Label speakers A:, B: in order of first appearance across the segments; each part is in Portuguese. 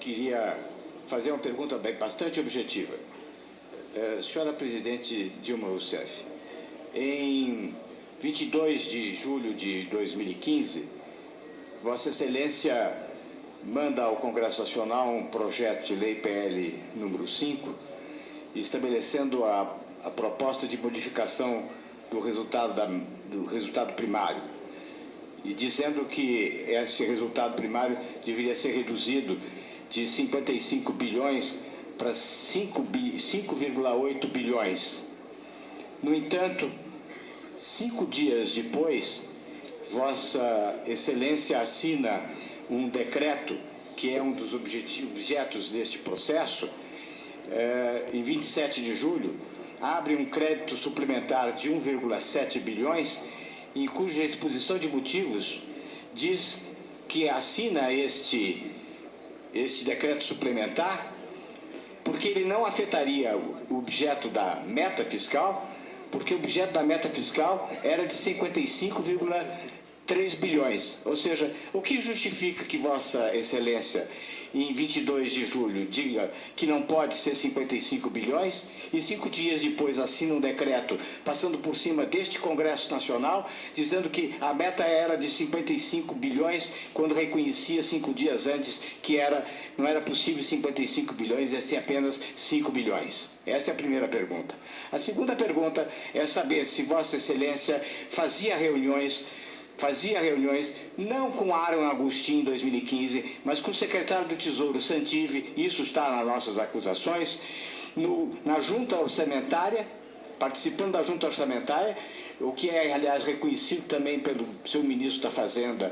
A: queria fazer uma pergunta bastante objetiva. Senhora Presidente Dilma Rousseff, em 22 de julho de 2015, Vossa Excelência manda ao Congresso Nacional um projeto de lei PL número 5, estabelecendo a proposta de modificação do resultado primário, e dizendo que esse resultado primário deveria ser reduzido de 55 bilhões para 5,8 bilhões. No entanto, 5 dias depois, Vossa Excelência assina um decreto, que é um dos objetos deste processo, em 27 de julho, abre um crédito suplementar de 1,7 bilhões, em cuja exposição de motivos diz que assina este decreto suplementar porque ele não afetaria o objeto da meta fiscal, porque o objeto da meta fiscal era de 55,3 bilhões. Ou seja, o que justifica que Vossa Excelência, em 22 de julho, diga que não pode ser 55 bilhões e 5 dias depois assina um decreto passando por cima deste Congresso Nacional, dizendo que a meta era de 55 bilhões, quando reconhecia 5 dias antes que não era possível 55 bilhões, ia ser apenas 5 bilhões. Essa é a primeira pergunta. A segunda pergunta é saber se Vossa Excelência fazia reuniões não com Aaron Agustin em 2015, mas com o secretário do Tesouro Santive, isso está nas nossas acusações, na junta orçamentária, participando da junta orçamentária, o que é, aliás, reconhecido também pelo seu ministro da Fazenda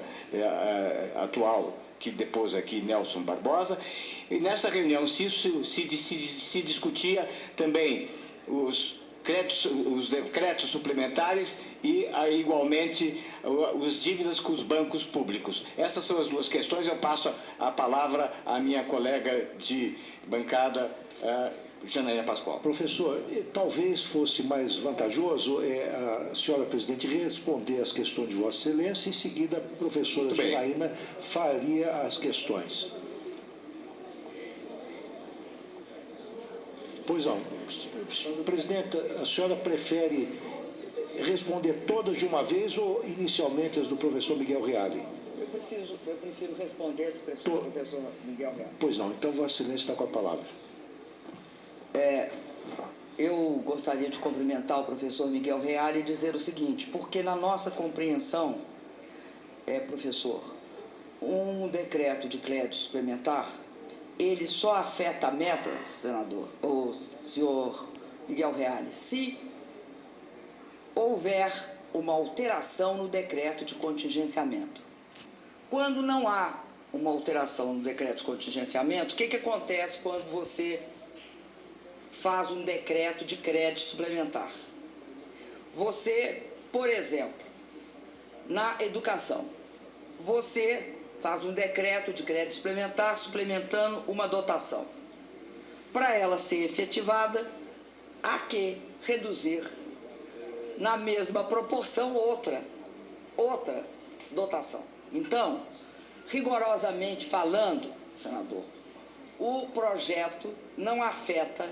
A: atual, que depôs aqui, Nelson Barbosa. E nessa reunião se discutia também os decretos suplementares e, igualmente, as dívidas com os bancos públicos. Essas são as duas questões. Eu passo a palavra à minha colega de bancada, Janaína Pascoal.
B: Professor, talvez fosse mais vantajoso a senhora Presidente responder as questões de Vossa Excelência, em seguida a professora Janaína faria as questões. Pois não. Presidente, a senhora prefere responder todas de uma vez ou inicialmente as do professor Miguel Reale?
C: Eu prefiro responder do professor Miguel Reale.
B: Pois não, então Vossa Excelência está com a palavra.
C: Eu gostaria de cumprimentar o professor Miguel Reale e dizer o seguinte, porque na nossa compreensão, professor, um decreto de crédito suplementar, ele só afeta a meta, senador, ou senhor Miguel Reale, se houver uma alteração no decreto de contingenciamento. Quando não há uma alteração no decreto de contingenciamento, o que acontece quando você faz um decreto de crédito suplementar? Você, por exemplo, na educação, você faz um decreto de crédito suplementar suplementando uma dotação. Para ela ser efetivada, há que reduzir na mesma proporção outra dotação. Então, rigorosamente falando, senador, o projeto não afeta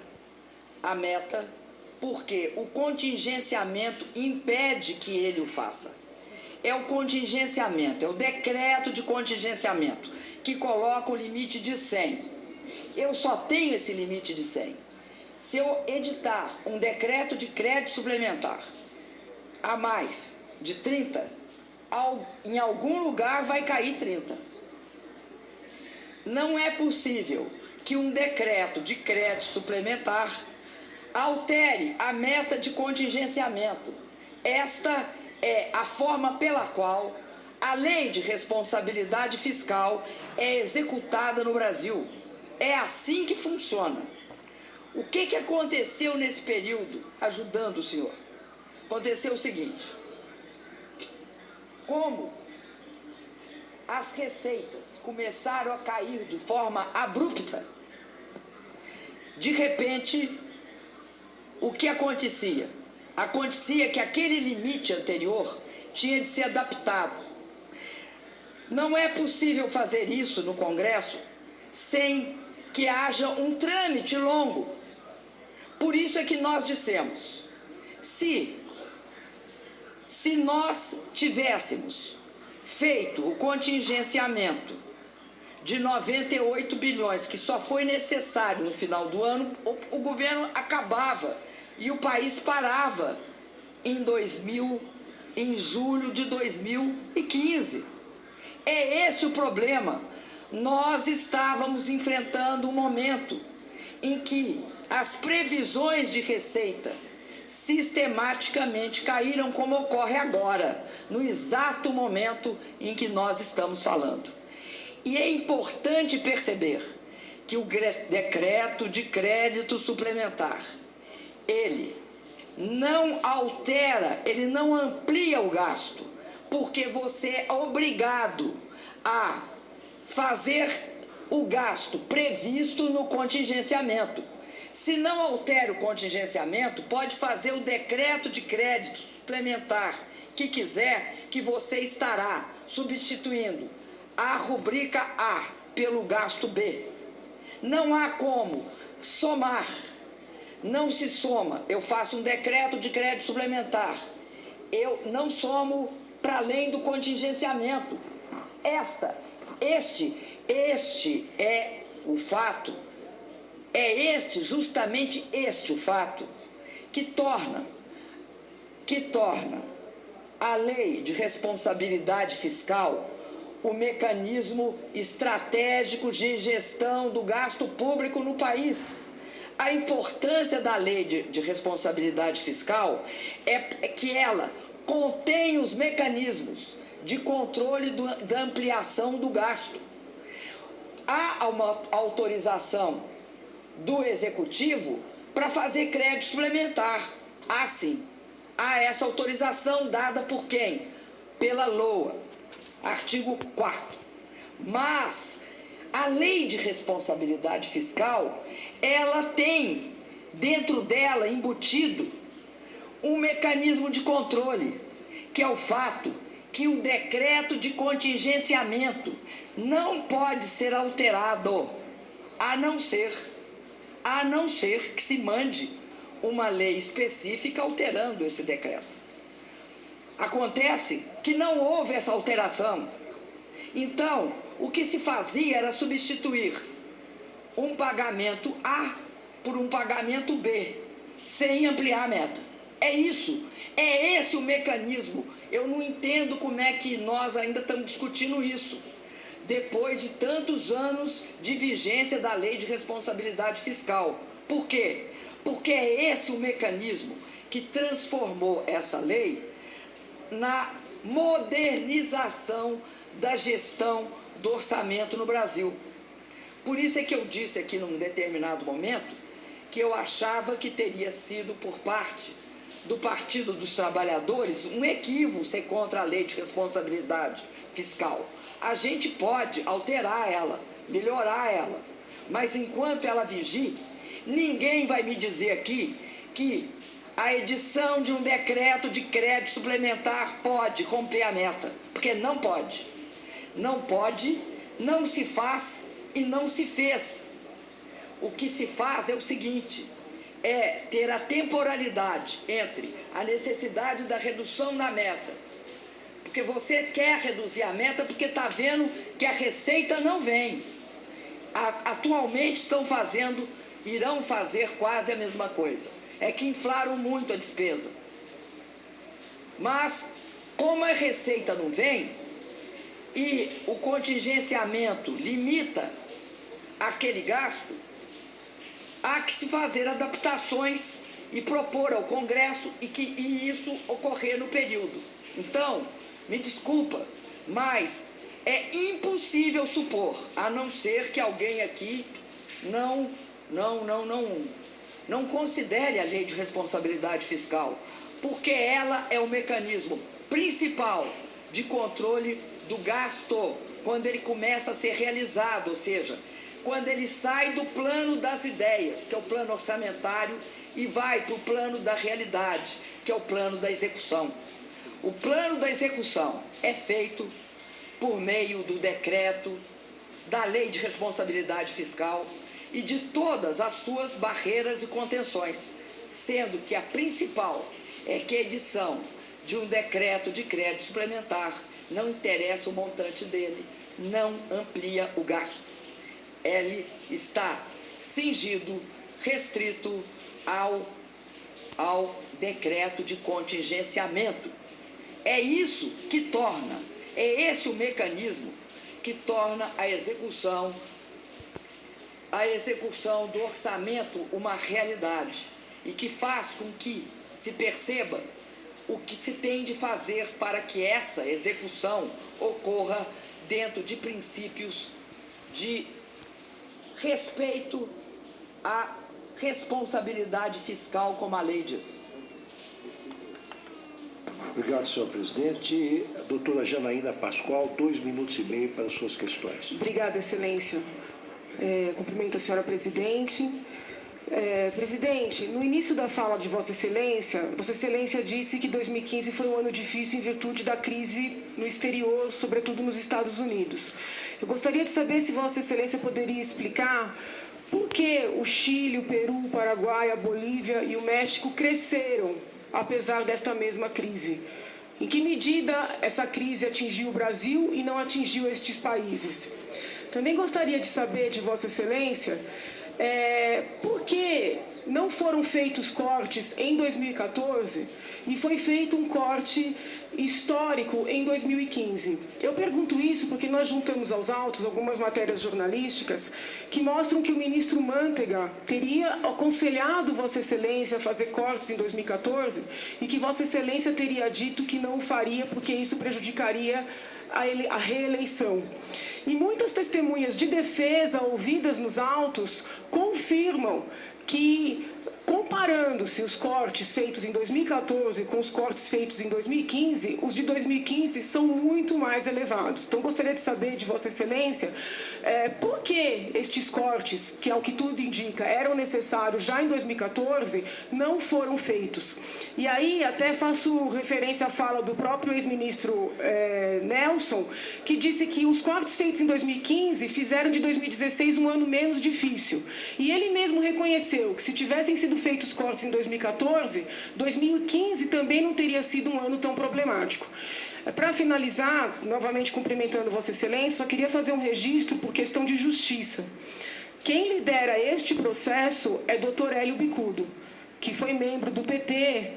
C: a meta porque o contingenciamento impede que ele o faça. É o contingenciamento, é o decreto de contingenciamento que coloca o limite de 100. Eu só tenho esse limite de 100. Se eu editar um decreto de crédito suplementar a mais de 30, em algum lugar vai cair 30. Não é possível que um decreto de crédito suplementar altere a meta de contingenciamento. Esta é a forma pela qual a lei de responsabilidade fiscal é executada no Brasil. É assim que funciona. O que aconteceu nesse período, ajudando o senhor? Aconteceu o seguinte: como as receitas começaram a cair de forma abrupta, de repente, o que acontecia? Acontecia que aquele limite anterior tinha de ser adaptado. Não é possível fazer isso no Congresso sem que haja um trâmite longo. Por isso é que nós dissemos, se nós tivéssemos feito o contingenciamento de 98 bilhões, que só foi necessário no final do ano, o governo acabava e o país parava em julho de 2015. É esse o problema. Nós estávamos enfrentando um momento em que as previsões de receita sistematicamente caíram, como ocorre agora, no exato momento em que nós estamos falando. E é importante perceber que o decreto de crédito suplementar, ele não altera, ele não amplia o gasto, porque você é obrigado a fazer o gasto previsto no contingenciamento. Se não altera o contingenciamento, pode fazer o decreto de crédito suplementar que quiser, que você estará substituindo a rubrica A pelo gasto B. Não há como somar, não se soma. Eu faço um decreto de crédito suplementar, eu não somo para além do contingenciamento. Este é o fato, justamente este o fato que torna a lei de responsabilidade fiscal o mecanismo estratégico de gestão do gasto público no país. A importância da lei de responsabilidade fiscal é que ela contém os mecanismos de controle da ampliação do gasto. Há uma autorização do Executivo para fazer crédito suplementar. Há essa autorização dada por quem? Pela LOA, artigo 4º. Mas a lei de responsabilidade fiscal, ela tem dentro dela embutido um mecanismo de controle, que é o fato que o decreto de contingenciamento não pode ser alterado, a não ser que se mande uma lei específica alterando esse decreto. Acontece que não houve essa alteração. Então, o que se fazia era substituir um pagamento A por um pagamento B, sem ampliar a meta. É esse o mecanismo. Eu não entendo como é que nós ainda estamos discutindo isso, depois de tantos anos de vigência da lei de responsabilidade fiscal. Por quê? Porque é esse o mecanismo que transformou essa lei na modernização da gestão do orçamento no Brasil. Por isso é que eu disse aqui num determinado momento que eu achava que teria sido por parte do Partido dos Trabalhadores um equívoco ser contra a lei de responsabilidade fiscal. A gente pode alterar ela, melhorar ela, mas enquanto ela vigir, ninguém vai me dizer aqui que a edição de um decreto de crédito suplementar pode romper a meta, porque não pode. Não pode, não se faz e não se fez. O que se faz é o seguinte, é ter a temporalidade entre a necessidade da redução da meta, porque você quer reduzir a meta porque está vendo que a receita não vem. Atualmente irão fazer quase a mesma coisa. É que inflaram muito a despesa. Mas, como a receita não vem, e o contingenciamento limita aquele gasto, há que se fazer adaptações e propor ao Congresso e isso ocorrer no período. Então, me desculpa, mas é impossível supor, a não ser que alguém aqui não considere a lei de responsabilidade fiscal, porque ela é o mecanismo principal de controle do gasto quando ele começa a ser realizado, ou seja, quando ele sai do plano das ideias, que é o plano orçamentário, e vai para o plano da realidade, que é o plano da execução. O plano da execução é feito por meio do decreto da Lei de Responsabilidade Fiscal e de todas as suas barreiras e contenções, sendo que a principal é que a edição de um decreto de crédito suplementar não interessa o montante dele, não amplia o gasto. Ele está cingido, restrito ao decreto de contingenciamento. É isso que torna, é esse o mecanismo que torna a execução do orçamento uma realidade e que faz com que se perceba o que se tem de fazer para que essa execução ocorra dentro de princípios de respeito à responsabilidade fiscal, como a lei diz.
B: Obrigado, senhor presidente. A doutora Janaína Pascoal, 2 minutos e meio para as suas questões.
D: Obrigada, excelência. Cumprimento a senhora presidente. Presidente, no início da fala de Vossa Excelência disse que 2015 foi um ano difícil em virtude da crise no exterior, sobretudo nos Estados Unidos. Eu gostaria de saber se Vossa Excelência poderia explicar por que o Chile, o Peru, o Paraguai, a Bolívia e o México cresceram, apesar desta mesma crise. Em que medida essa crise atingiu o Brasil e não atingiu estes países? Também gostaria de saber de Vossa Excelência por que não foram feitos cortes em 2014 e foi feito um corte histórico em 2015. Eu pergunto isso porque nós juntamos aos autos algumas matérias jornalísticas que mostram que o ministro Mantega teria aconselhado Vossa Excelência a fazer cortes em 2014 e que Vossa Excelência teria dito que não o faria porque isso prejudicaria a reeleição. E muitas testemunhas de defesa ouvidas nos autos confirmam que, comparando-se os cortes feitos em 2014 com os cortes feitos em 2015, os de 2015 são muito mais elevados. Então, gostaria de saber de Vossa Excelência por que estes cortes, que ao que tudo indica eram necessários já em 2014, não foram feitos. E aí até faço referência à fala do próprio ex-ministro Nelson, que disse que os cortes feitos em 2015 fizeram de 2016 um ano menos difícil. E ele mesmo reconheceu que se tivessem sido feitos cortes em 2014, 2015 também não teria sido um ano tão problemático. Para finalizar, novamente cumprimentando Vossa Excelência, só queria fazer um registro por questão de justiça. Quem lidera este processo é Dr. Hélio Bicudo, que foi membro do PT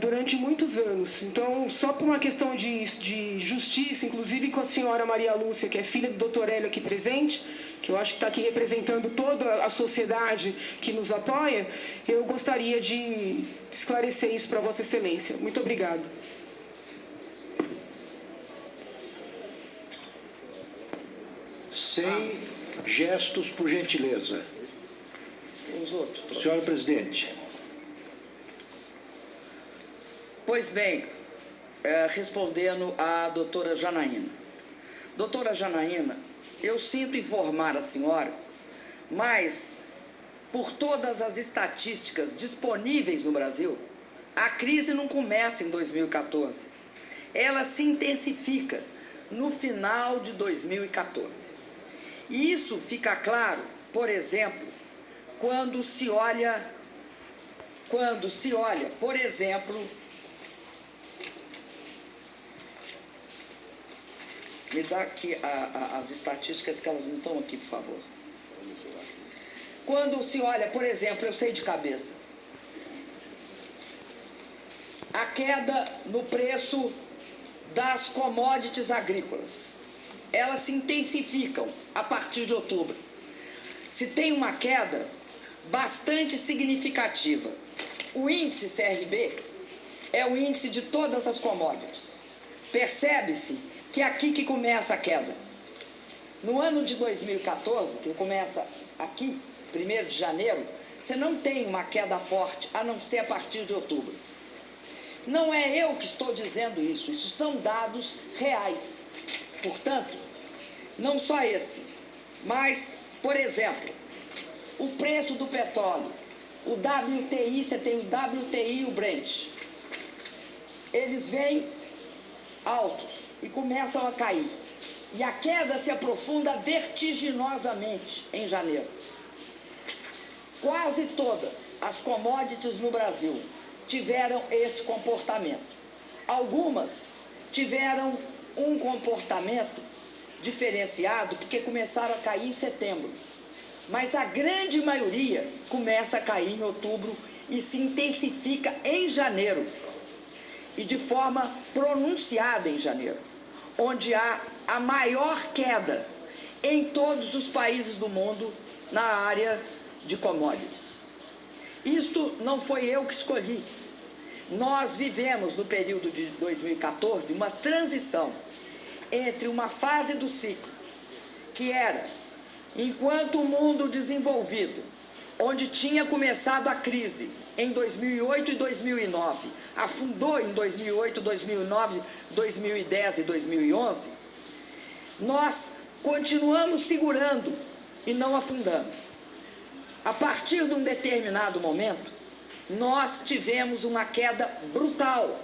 D: durante muitos anos. Então, só por uma questão de justiça, inclusive com a senhora Maria Lúcia, que é filha do Dr. Hélio aqui presente, que eu acho que está aqui representando toda a sociedade que nos apoia, eu gostaria de esclarecer isso para Vossa Excelência. Muito obrigado.
B: Sem gestos, por gentileza.
C: Os outros.
B: Senhora presidente.
C: Pois bem, respondendo à doutora Janaína. Doutora Janaína, eu sinto informar a senhora, mas por todas as estatísticas disponíveis no Brasil, a crise não começa em 2014. Ela se intensifica no final de 2014. E isso fica claro, por exemplo, quando se olha, por exemplo, me dá aqui as estatísticas que elas não estão aqui, por favor. Quando se olha, por exemplo, eu sei de cabeça, a queda no preço das commodities agrícolas, elas se intensificam a partir de outubro. Se tem uma queda bastante significativa. O índice CRB é o índice de todas as commodities. Percebe-se que é aqui que começa a queda. No ano de 2014, que começa aqui, 1º de janeiro, você não tem uma queda forte, a não ser a partir de outubro. Não é eu que estou dizendo isso são dados reais. Portanto, não só esse, mas, por exemplo, o preço do petróleo, o WTI, você tem o WTI e o Brent. Eles vêm altos e começam a cair. E a queda se aprofunda vertiginosamente em janeiro. Quase todas as commodities no Brasil tiveram esse comportamento. Algumas tiveram um comportamento diferenciado porque começaram a cair em setembro. Mas a grande maioria começa a cair em outubro e se intensifica em janeiro. E de forma pronunciada em janeiro, onde há a maior queda em todos os países do mundo na área de commodities. Isto não foi eu que escolhi. Nós vivemos no período de 2014 uma transição entre uma fase do ciclo, que era, enquanto o mundo desenvolvido, onde tinha começado a crise em 2008 e 2009, afundou em 2008, 2009, 2010 e 2011, nós continuamos segurando e não afundando. A partir de um determinado momento, nós tivemos uma queda brutal.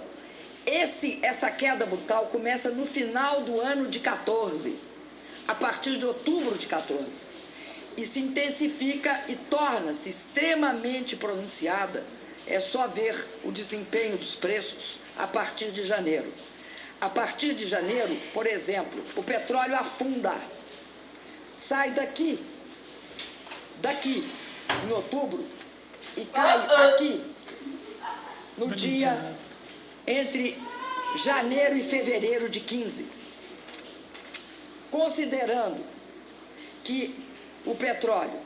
C: Essa queda brutal começa no final do ano de 14, a partir de outubro de 14, e se intensifica e torna-se extremamente pronunciada. É só ver o desempenho dos preços a partir de janeiro. A partir de janeiro, por exemplo, o petróleo afunda, sai daqui, em outubro, e cai aqui, no dia entre janeiro e fevereiro de 15. Considerando que o petróleo,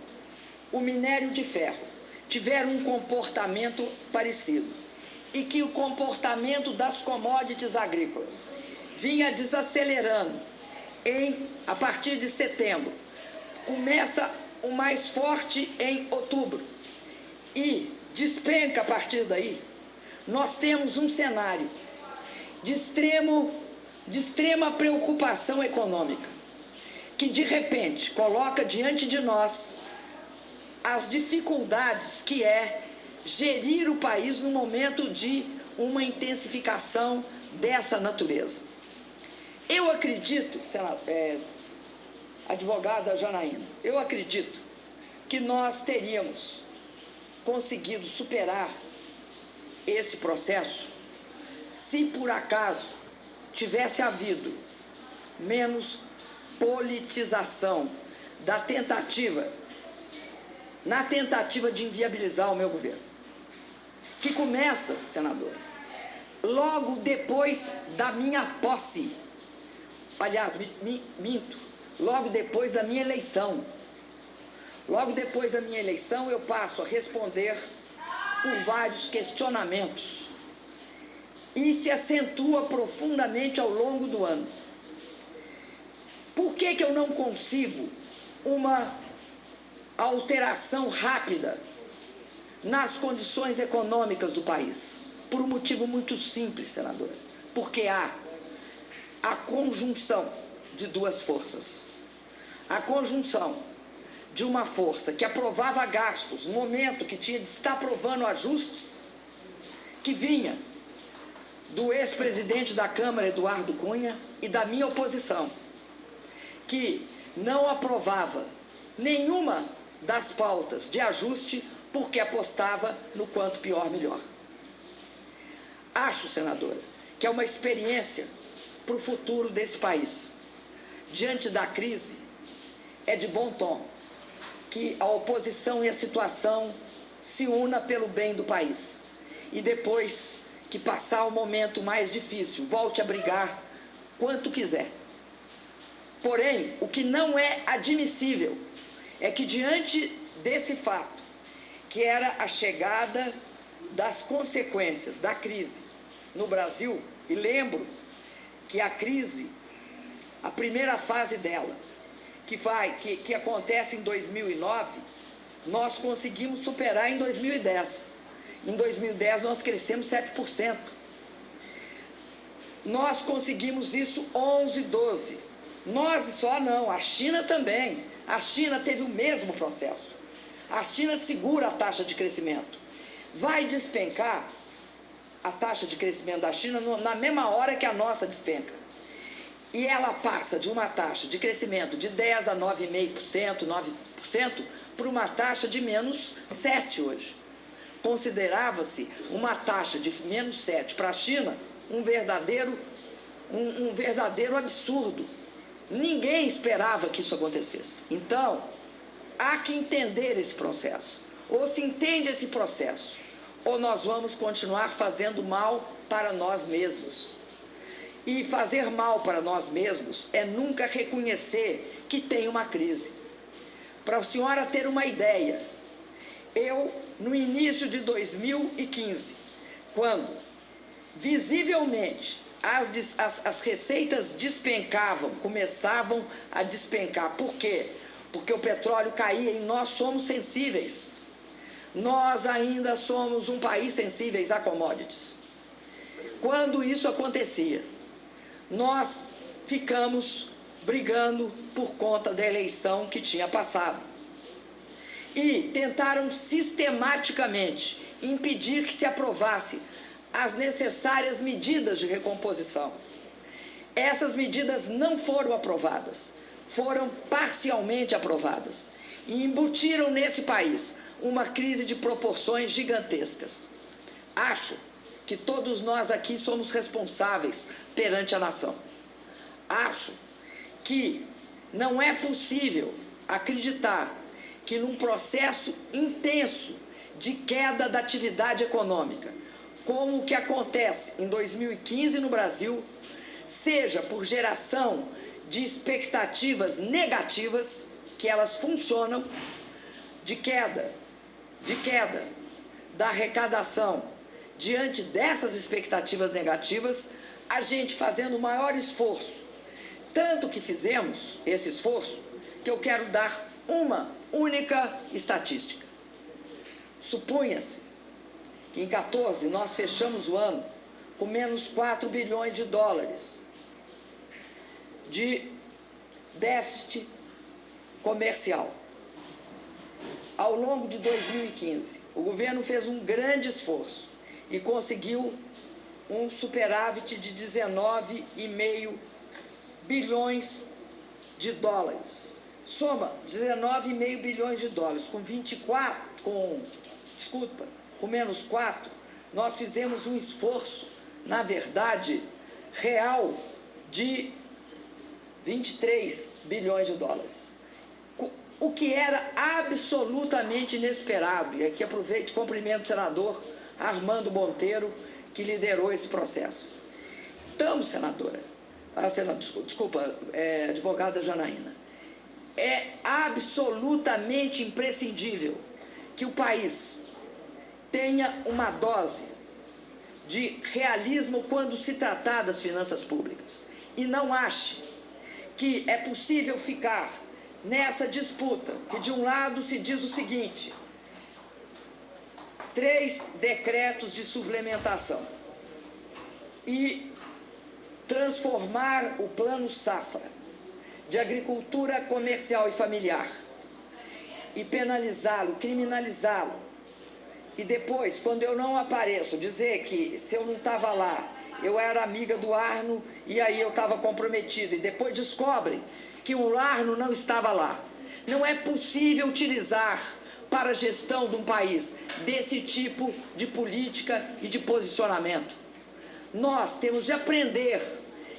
C: o minério de ferro, tiveram um comportamento parecido e que o comportamento das commodities agrícolas vinha desacelerando a partir de setembro, começa o mais forte em outubro e despenca a partir daí, nós temos um cenário de extrema preocupação econômica, que de repente coloca diante de nós as dificuldades que é gerir o país no momento de uma intensificação dessa natureza. Eu acredito, advogada Janaína, eu acredito que nós teríamos conseguido superar esse processo se por acaso tivesse havido menos politização na tentativa de inviabilizar o meu governo, que começa, senador, logo depois da minha posse. Aliás, minto, logo depois da minha eleição. Logo depois da minha eleição, eu passo a responder por vários questionamentos e se acentua profundamente ao longo do ano. Por que eu não consigo uma alteração rápida nas condições econômicas do país? Por um motivo muito simples, senadora. Porque há a conjunção de duas forças. A conjunção de uma força que aprovava gastos no momento que tinha de estar aprovando ajustes, que vinha do ex-presidente da Câmara, Eduardo Cunha, e da minha oposição, que não aprovava nenhuma das pautas de ajuste porque apostava no quanto pior, melhor. Acho, senadora, que é uma experiência para o futuro desse país. Diante da crise, é de bom tom que a oposição e a situação se una pelo bem do país. E depois que passar o momento mais difícil, volte a brigar quanto quiser. Porém, o que não é admissível é que, diante desse fato, que era a chegada das consequências da crise no Brasil, e lembro que a crise, a primeira fase dela, que acontece em 2009, nós conseguimos superar em 2010. Em 2010 nós crescemos 7%. Nós conseguimos isso 11, 12. Nós só não, a China também. A China teve o mesmo processo. A China segura a taxa de crescimento. Vai despencar a taxa de crescimento da China na mesma hora que a nossa despenca. E ela passa de uma taxa de crescimento de 10% a 9,5%, 9%, para uma taxa de menos 7% hoje. Considerava-se uma taxa de menos 7% para a China um verdadeiro absurdo. Ninguém esperava que isso acontecesse. Então, há que entender esse processo. Ou se entende esse processo, ou nós vamos continuar fazendo mal para nós mesmos. E fazer mal para nós mesmos é nunca reconhecer que tem uma crise. Para a senhora ter uma ideia, eu, no início de 2015, quando visivelmente as receitas despencavam, começavam a despencar. Por quê? Porque o petróleo caía e nós somos sensíveis. Nós ainda somos um país sensíveis a commodities. Quando isso acontecia, nós ficamos brigando por conta da eleição que tinha passado. E tentaram sistematicamente impedir que se aprovasse as necessárias medidas de recomposição. Essas medidas não foram aprovadas, foram parcialmente aprovadas e embutiram nesse país uma crise de proporções gigantescas. Acho que todos nós aqui somos responsáveis perante a nação. Acho que não é possível acreditar que num processo intenso de queda da atividade econômica, como o que acontece em 2015 no Brasil, seja por geração de expectativas negativas, que elas funcionam, de queda da arrecadação. Diante dessas expectativas negativas, a gente fazendo o maior esforço. Tanto que fizemos esse esforço, que eu quero dar uma única estatística. Supunha-se que em 2014 nós fechamos o ano com menos 4 bilhões de dólares de déficit comercial. Ao longo de 2015, o governo fez um grande esforço e conseguiu um superávit de 19,5 bilhões de dólares. Soma 19,5 bilhões de dólares com menos 4, nós fizemos um esforço, na verdade, real de 23 bilhões de dólares. O que era absolutamente inesperado. E aqui aproveito e cumprimento o senador Armando Monteiro, que liderou esse processo. Então, advogada Janaína, é absolutamente imprescindível que o país tenha uma dose de realismo quando se tratar das finanças públicas. E não ache que é possível ficar nessa disputa, que de um lado se diz o seguinte: 3 decretos de suplementação e transformar o plano safra de agricultura comercial e familiar e penalizá-lo, criminalizá-lo, e depois, quando eu não apareço, dizer que se eu não estava lá, eu era amiga do Arno e aí eu estava comprometida, e depois descobrem que o Arno não estava lá. Não é possível utilizar para a gestão de um país desse tipo de política e de posicionamento. Nós temos de aprender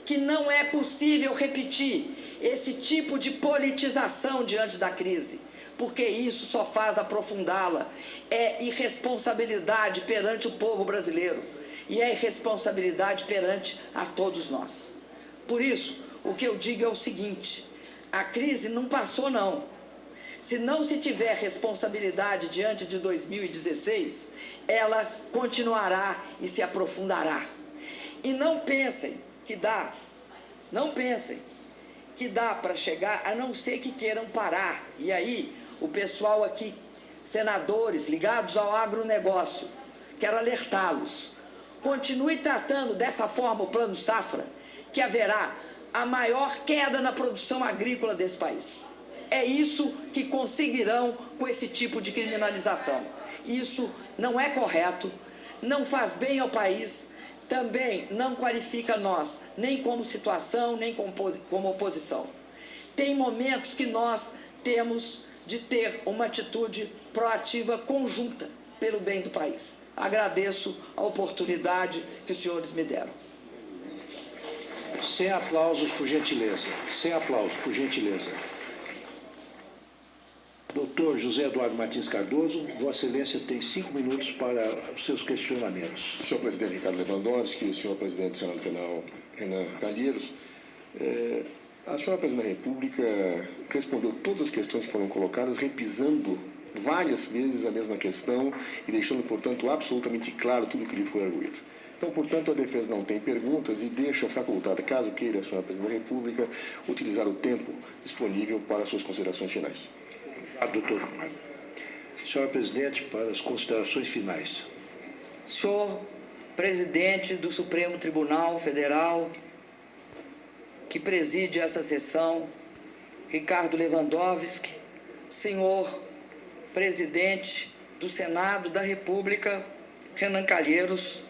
C: que não é possível repetir esse tipo de politização diante da crise, porque isso só faz aprofundá-la. É irresponsabilidade perante o povo brasileiro e é irresponsabilidade perante a todos nós. Por isso, o que eu digo é o seguinte: a crise não passou, não. Se não se tiver responsabilidade diante de 2016, ela continuará e se aprofundará. E não pensem que dá para chegar, a não ser que queiram parar. E aí, o pessoal aqui, senadores ligados ao agronegócio, quero alertá-los. Continue tratando dessa forma o Plano Safra, que haverá a maior queda na produção agrícola desse país. É isso que conseguirão com esse tipo de criminalização. Isso não é correto, não faz bem ao país, também não qualifica nós, nem como situação, nem como oposição. Tem momentos que nós temos de ter uma atitude proativa conjunta pelo bem do país. Agradeço a oportunidade que os senhores me deram.
B: Sem aplausos, por gentileza. Sem aplausos, por gentileza. Doutor José Eduardo Martins Cardoso, Vossa Excelência tem 5 minutos para os seus questionamentos.
E: Senhor presidente Ricardo Lewandowski, senhor presidente do Senado Federal Renan Calheiros, a senhora presidente da República respondeu todas as questões que foram colocadas, repisando várias vezes a mesma questão e deixando, portanto, absolutamente claro tudo o que lhe foi arguído. Então, portanto, a defesa não tem perguntas e deixa facultada, caso queira a senhora presidente da República, utilizar o tempo disponível para suas considerações finais.
B: Doutor. Senhora presidente, para as considerações finais.
C: Senhor presidente do Supremo Tribunal Federal, que preside essa sessão, Ricardo Lewandowski, senhor presidente do Senado da República, Renan Calheiros,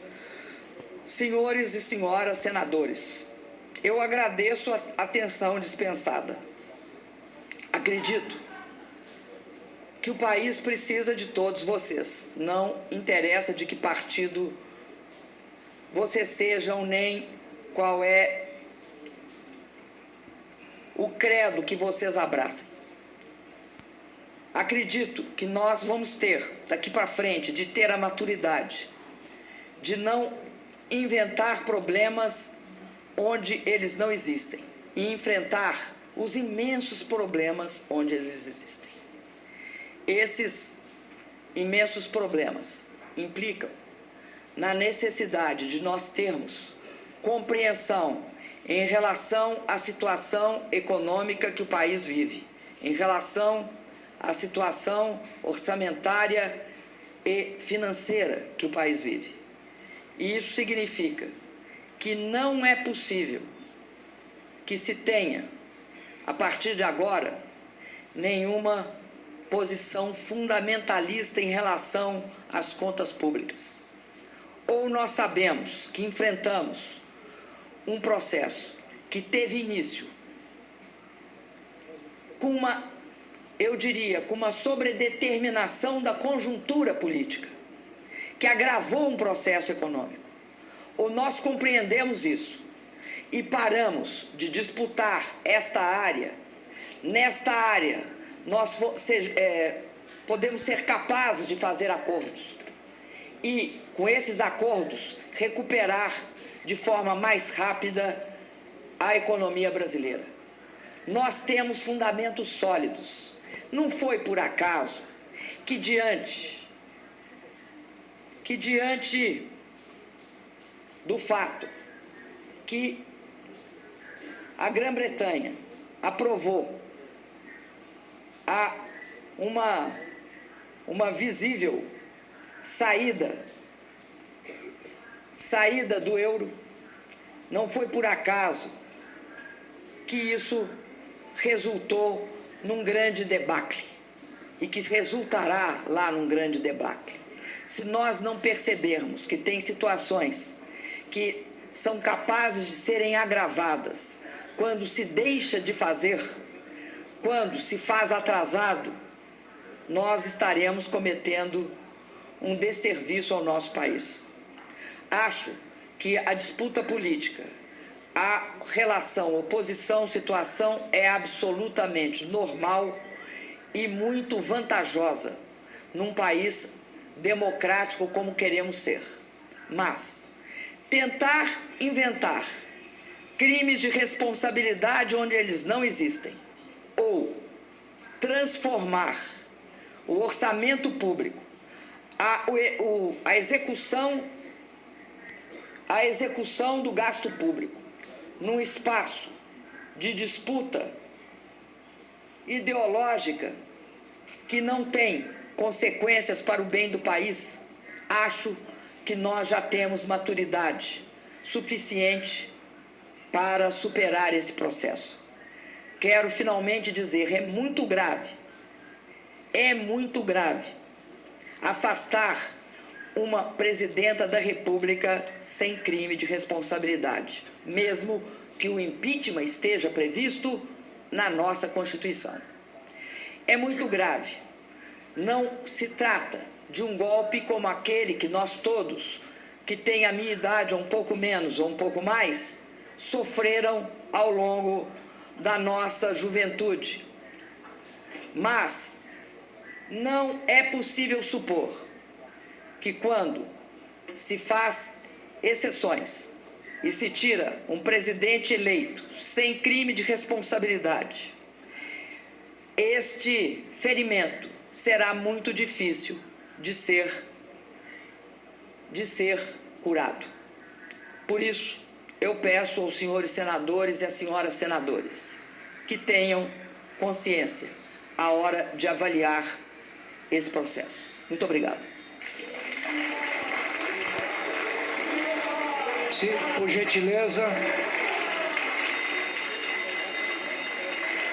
C: senhores e senhoras senadores, eu agradeço a atenção dispensada. Acredito que o país precisa de todos vocês. Não interessa de que partido vocês sejam, nem qual é o credo que vocês abraçam. Acredito que nós vamos ter, daqui para frente, de ter a maturidade, de não inventar problemas onde eles não existem e enfrentar os imensos problemas onde eles existem. Esses imensos problemas implicam na necessidade de nós termos compreensão em relação à situação econômica que o país vive, em relação à situação orçamentária e financeira que o país vive. E isso significa que não é possível que se tenha, a partir de agora, nenhuma posição fundamentalista em relação às contas públicas. Ou nós sabemos que enfrentamos um processo que teve início com uma, eu diria, com uma sobredeterminação da conjuntura política, que agravou um processo econômico. Ou nós compreendemos isso e paramos de disputar esta área. Nesta área, nós podemos ser capazes de fazer acordos e, com esses acordos, recuperar de forma mais rápida a economia brasileira. Nós temos fundamentos sólidos. Não foi por acaso que diante do fato que a Grã-Bretanha aprovou uma visível saída do euro, não foi por acaso que isso resultou num grande debacle e que resultará lá num grande debacle. Se nós não percebermos que tem situações que são capazes de serem agravadas quando se deixa de fazer, quando se faz atrasado, nós estaremos cometendo um desserviço ao nosso país. Acho que a disputa política, a relação oposição-situação é absolutamente normal e muito vantajosa num país democrático como queremos ser. Mas tentar inventar crimes de responsabilidade onde eles não existem, ou transformar o orçamento público, a execução do gasto público num espaço de disputa ideológica que não tem consequências para o bem do país, acho que nós já temos maturidade suficiente para superar esse processo. Quero finalmente dizer, é muito grave afastar uma presidenta da República sem crime de responsabilidade, mesmo que o impeachment esteja previsto na nossa Constituição. É muito grave. Não se trata de um golpe como aquele que nós todos, que têm a minha idade ou um pouco menos ou um pouco mais, sofreram ao longo da nossa juventude. Mas não é possível supor que quando se faz exceções e se tira um presidente eleito sem crime de responsabilidade, este ferimento será muito difícil de ser curado. Por isso, eu peço aos senhores senadores e às senhoras senadoras que tenham consciência à hora de avaliar esse processo. Muito obrigado.
B: Por gentileza.